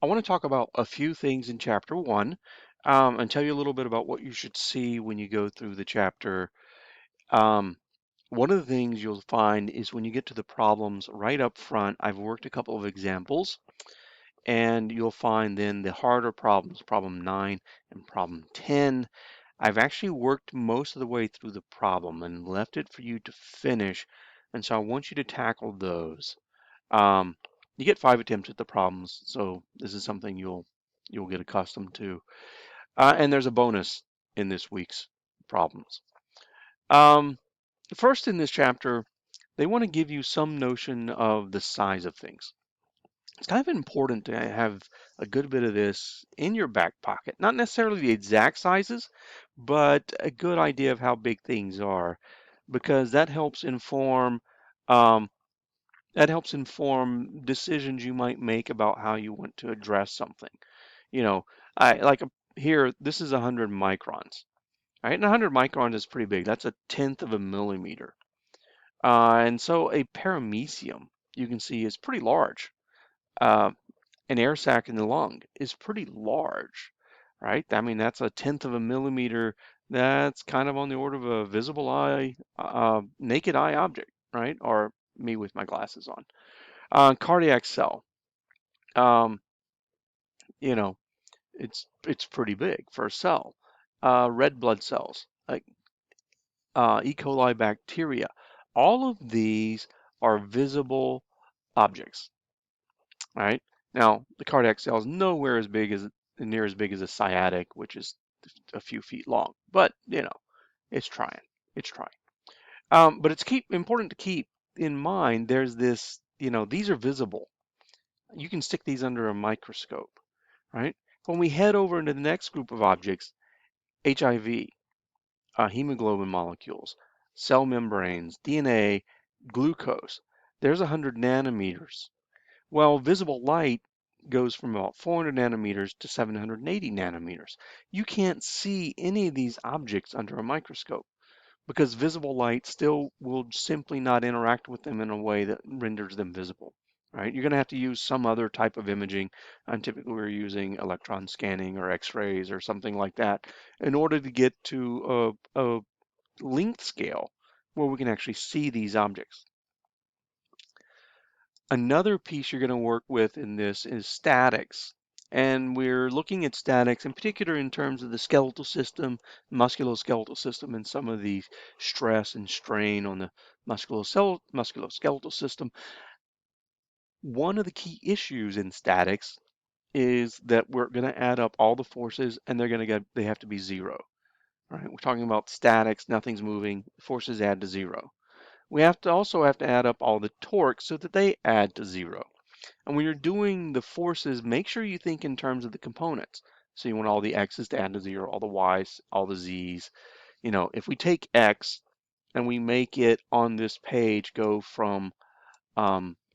I want to talk about a few things in chapter one, and tell you a little bit about what you should see when you go through the chapter. Um, One of the things you'll find is when you get to the problems right up front, I've worked a couple of examples, and you'll find then the harder problems, problem 9 and problem 10. I've actually worked most of the way through the problem and left it for you to finish, and so I want you to tackle those. Um, you get 5 attempts at the problems, so this is something you'll get accustomed to. And there's a bonus in this week's problems. Um, First, in this chapter, they want to give you some notion of the size of things. It's kind of important to have a good bit of this in your back pocket. Not necessarily the exact sizes, but a good idea of how big things are, because um, that helps inform decisions you might make about how you want to address something. You know, I like here, this is 100 microns, right? And 100 microns is pretty big. That's a tenth of a millimeter. And so a paramecium, you can see, is pretty large. Uh, an air sac in the lung is pretty large, right? I mean, that's a tenth of a millimeter. That's kind of on the order of a visible eye, naked eye object, right? Or me with my glasses on. Cardiac cell, um, you know, it's pretty big for a cell. Red blood cells, like E. coli bacteria, all of these are visible objects, right? Now, the cardiac cell is nowhere as big as near as big as a sciatic, which is a few feet long, but it's trying. It's trying. But it's important to keep in mind. There's this, these are visible. You can stick these under a microscope, right? When we head over into the next group of objects, HIV, hemoglobin molecules, cell membranes, DNA, glucose, there's 100 nanometers. Well, visible light goes from about 400 nanometers to 780 nanometers. You can't see any of these objects under a microscope because visible light still will simply not interact with them in a way that renders them visible, right? You're going to have to use some other type of imaging, and typically we're using electron scanning or x-rays or something like that in order to get to a length scale where we can actually see these objects. Another piece you're going to work with in this is statics. And we're looking at statics in particular in terms of the skeletal system, musculoskeletal system, and some of the stress and strain on the musculoskeletal system. One of the key issues in statics is that we're going to add up all the forces and they have to be zero. Right? We're talking about statics, nothing's moving, forces add to zero. We also have to add up all the torques so that they add to zero. And when you're doing the forces, make sure you think in terms of the components. So you want all the x's to add to zero, all the y's, all the z's. If we take x and we make it on this page go from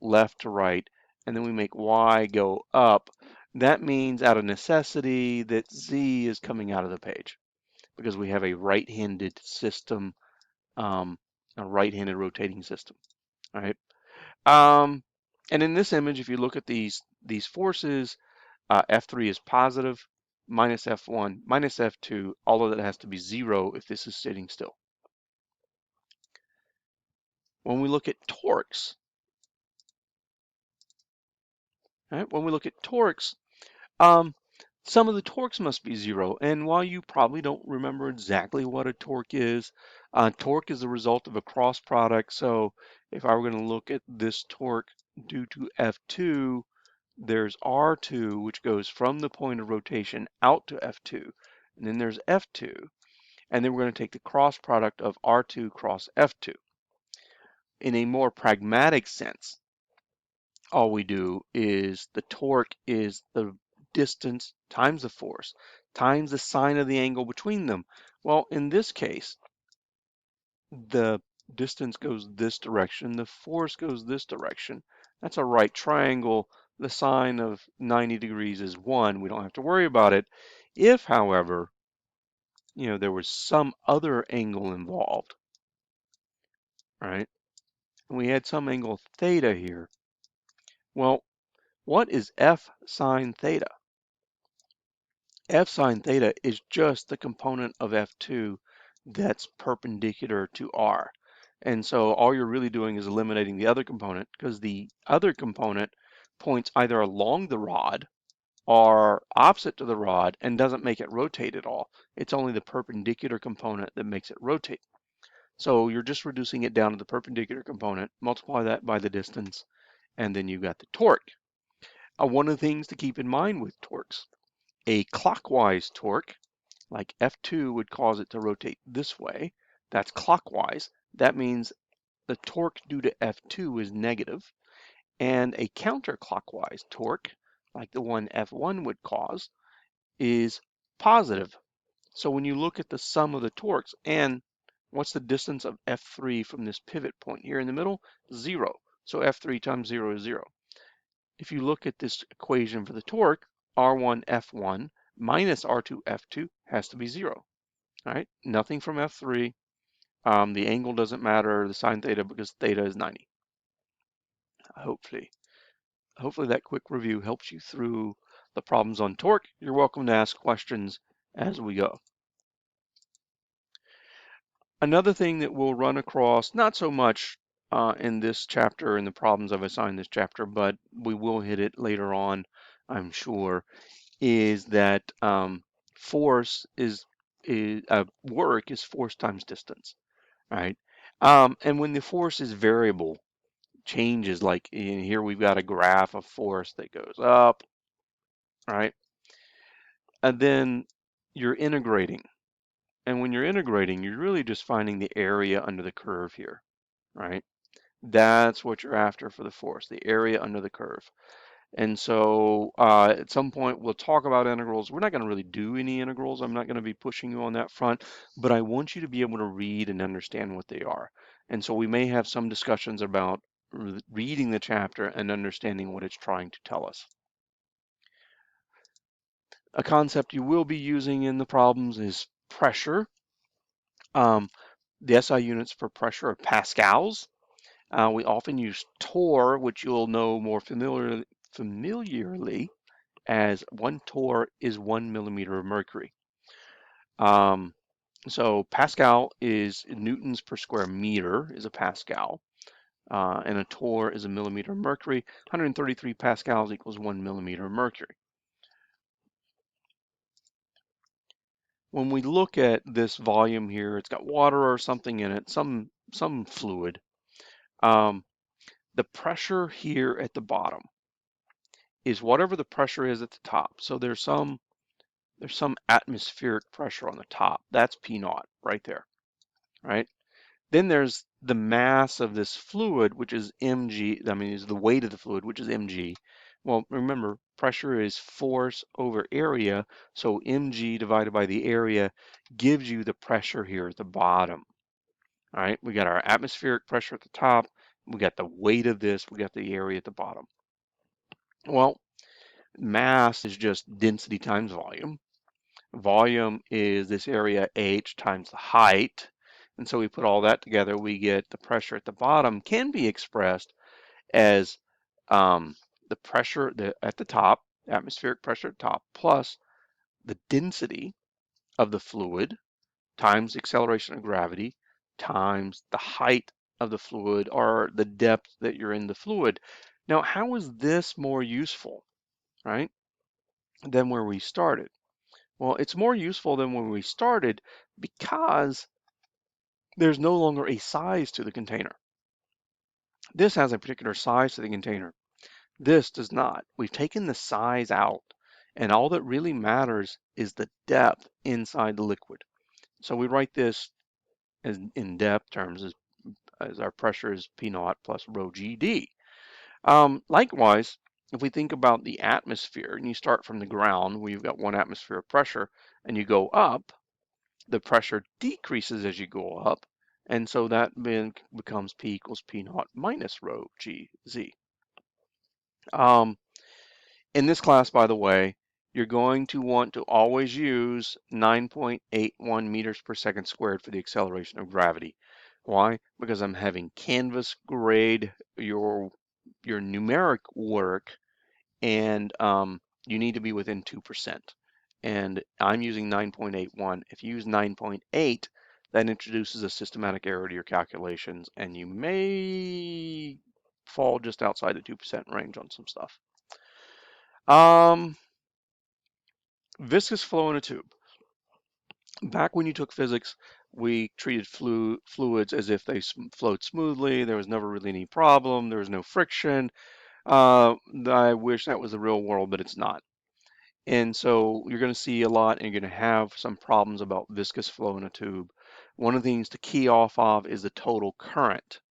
left to right, and then we make y go up, that means out of necessity that z is coming out of the page because we have a right-handed system, um, a right-handed rotating system. All right. Um, and in this image, if you look at these forces, F3 is positive, minus F1, minus F2, all of that has to be zero if this is sitting still. When we look at torques, right, when we look at torques, um, some of the torques must be zero. And while you probably don't remember exactly what a torque is the result of a cross product. So if I were going to look at this torque due to F2, there's R2, which goes from the point of rotation out to F2. And then there's F2. And then we're going to take the cross product of R2 cross F2. In a more pragmatic sense, all we do is the torque is the distance times the force times the sine of the angle between them. Well, in this case, the distance goes this direction, the force goes this direction. That's a right triangle. The sine of 90 degrees is 1. We don't have to worry about it. If, however, there was some other angle involved, right? And we had some angle theta here. Well, What is F sine theta? F sine theta is just the component of F2 that's perpendicular to R. And so all you're really doing is eliminating the other component because the other component points either along the rod or opposite to the rod and doesn't make it rotate at all. It's only the perpendicular component that makes it rotate. So you're just reducing it down to the perpendicular component, multiply that by the distance, and then you've got the torque. One of the things to keep in mind with torques, a clockwise torque, like F2 would cause it to rotate this way. That's clockwise. That means the torque due to F2 is negative, and a counterclockwise torque, like the one F1 would cause, is positive. So when you look at the sum of the torques, and what's the distance of F3 from this pivot point here in the middle? 0. So F3 times 0 is 0. If you look at this equation for the torque, R1 F1 minus R2 F2 has to be 0. All right, nothing from F3. The angle doesn't matter, the sine theta, because theta is 90. Hopefully that quick review helps you through the problems on torque. You're welcome to ask questions as we go. Another thing that we'll run across, not so much in this chapter and the problems I've assigned this chapter, but we will hit it later on, I'm sure, is that force is work is force times distance, right? And when the force is variable, changes, like in here we've got a graph of force that goes up, right? And then you're integrating. And when you're integrating, you're really just finding the area under the curve here, right? That's what you're after for the force, the area under the curve. And so at some point we'll talk about integrals. We're not going to really do any integrals. I'm not going to be pushing you on that front, but I want you to be able to read and understand what they are. And so we may have some discussions about reading the chapter and understanding what it's trying to tell us. A concept you will be using in the problems is pressure. The SI units for pressure are pascals. We often use torr, which you'll know more familiarly as 1 torr is 1 millimeter of mercury. So Pascal is newtons per square meter is a Pascal, and a torr is a millimeter of mercury. 133 pascals equals 1 millimeter of mercury. When we look at this volume here, it's got water or something in it, some fluid. The pressure here at the bottom is whatever the pressure is at the top. So there's some atmospheric pressure on the top. That's P naught right there, right? Then there's the mass of this fluid, which is mg. I mean, is the weight of the fluid, which is mg. Well, remember, pressure is force over area, so mg divided by the area gives you the pressure here at the bottom. All right, we got our atmospheric pressure at the top, we got the weight of this, we got the area at the bottom. Well, mass is just density times volume. Volume is this area h times the height. And so we put all that together, we get the pressure at the bottom can be expressed as the pressure at the top, atmospheric pressure at the top, plus the density of the fluid times acceleration of gravity times the height of the fluid or the depth that you're in the fluid. Now, how is this more useful, right, than where we started? Well, it's more useful than when we started because there's no longer a size to the container. This has a particular size to the container. This does not. We've taken the size out, and all that really matters is the depth inside the liquid. So we write this as in depth terms as our pressure is P naught plus rho GD. Likewise, if we think about the atmosphere, and you start from the ground where you've got 1 atmosphere of pressure, and you go up, the pressure decreases as you go up, and so that then becomes P equals P naught minus rho GZ. In this class, by the way, you're going to want to always use 9.81 meters per second squared for the acceleration of gravity. Why? Because I'm having Canvas grade your numeric work and you need to be within 2%. And I'm using 9.81. If you use 9.8, that introduces a systematic error to your calculations, and you may fall just outside the 2% range on some stuff. Viscous flow in a tube. Back when you took physics, we treated fluids as if they flowed smoothly. There was never really any problem. There was no friction. I wish that was the real world, but it's not. And so you're going to see a lot, and you're going to have some problems about viscous flow in a tube. One of the things to key off of is the total current.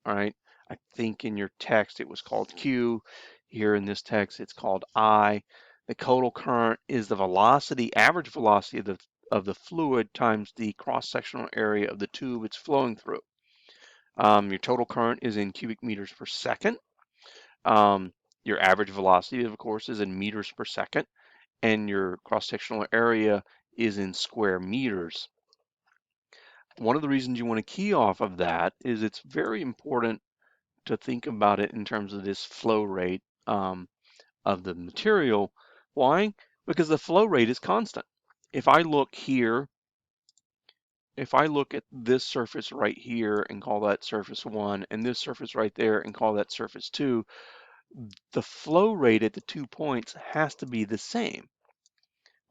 All right. I think in your text it was called Q. Here in this text it's called I. The total current is the velocity, average velocity of the fluid times the cross-sectional area of the tube it's flowing through. Your total current is in cubic meters per second. Your average velocity, of course, is in meters per second, and your cross-sectional area is in square meters. One of the reasons you want to key off of that is it's very important to think about it in terms of this flow rate of the material. Why? Because the flow rate is constant. If I look here, if I look at this surface right here and call that surface 1, and this surface right there and call that surface 2, the flow rate at the 2 points has to be the same.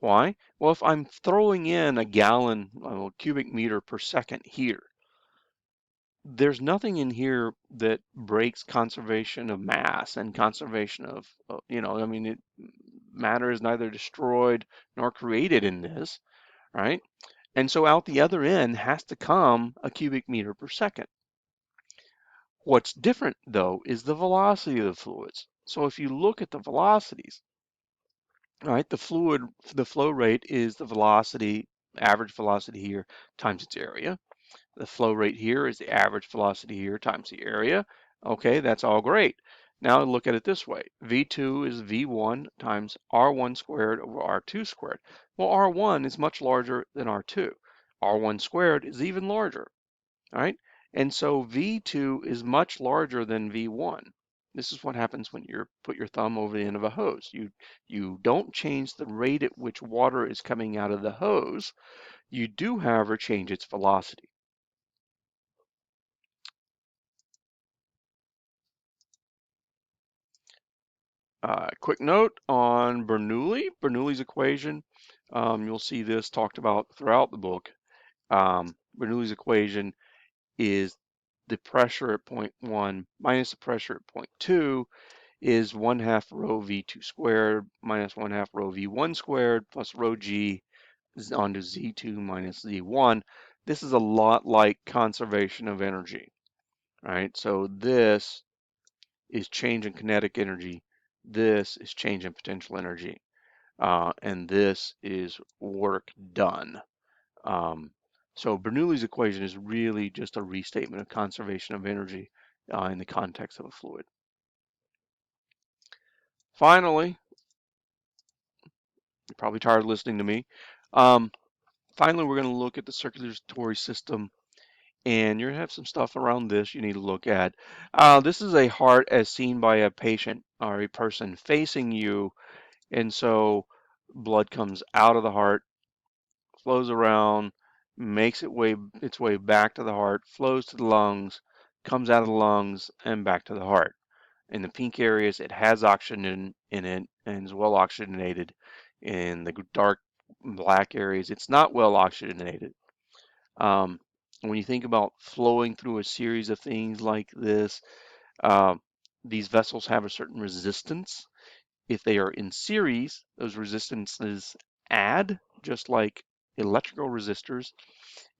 Why? Well, if I'm throwing in a gallon, cubic meter per second here, there's nothing in here that breaks conservation of mass and conservation of, I mean, matter is neither destroyed nor created in this, right? And so out the other end has to come a cubic meter per second. What's different, though, is the velocity of the fluids. So if you look at the velocities, right, the flow rate is the velocity, average velocity here times its area. The flow rate here is the average velocity here times the area. Okay, that's all great. Now look at it this way. V2 is V1 times R1 squared over R2 squared. Well, R1 is much larger than R2. R1 squared is even larger, all right? And so V2 is much larger than V1. This is what happens when you put your thumb over the end of a hose. You don't change the rate at which water is coming out of the hose. You do, however, change its velocity. Quick note on Bernoulli's equation. You'll see this talked about throughout the book. Bernoulli's equation is the pressure at point 1 minus the pressure at point 2 is 1/2 rho V2 squared minus 1/2 rho V1 squared plus rho G is onto Z2 minus Z1. This is a lot like conservation of energy, right? So this is change in kinetic energy. This is change in potential energy. And this is work done. Um, so Bernoulli's equation is really just a restatement of conservation of energy in the context of a fluid. Finally, you're probably tired of listening to me. Um, Finally, we're going to look at the circulatory system, and you're going to have some stuff around this you need to look at. This is a heart as seen by a patient or a person facing you. And so blood comes out of the heart, flows around, makes its way back to the heart, flows to the lungs, comes out of the lungs, and back to the heart. In the pink areas, it has oxygen in it and is well oxygenated. In the dark black areas, it's not well oxygenated. When you think about flowing through a series of things like this, uh, these vessels have a certain resistance. If they are in series, those resistances add, just like electrical resistors.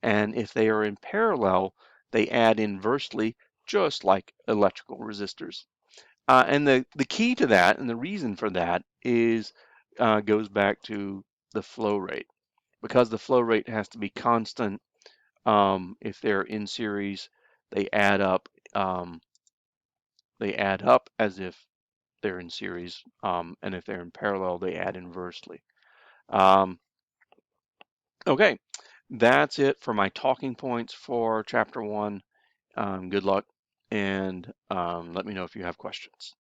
And if they are in parallel, they add inversely, just like electrical resistors. And the key to that and the reason for that is goes back to the flow rate. Because the flow rate has to be constant, if they're in series, they add up. They add up as if they're in series, and if they're in parallel, they add inversely. Um, okay, that's it for my talking points for chapter 1. Good luck, and let me know if you have questions.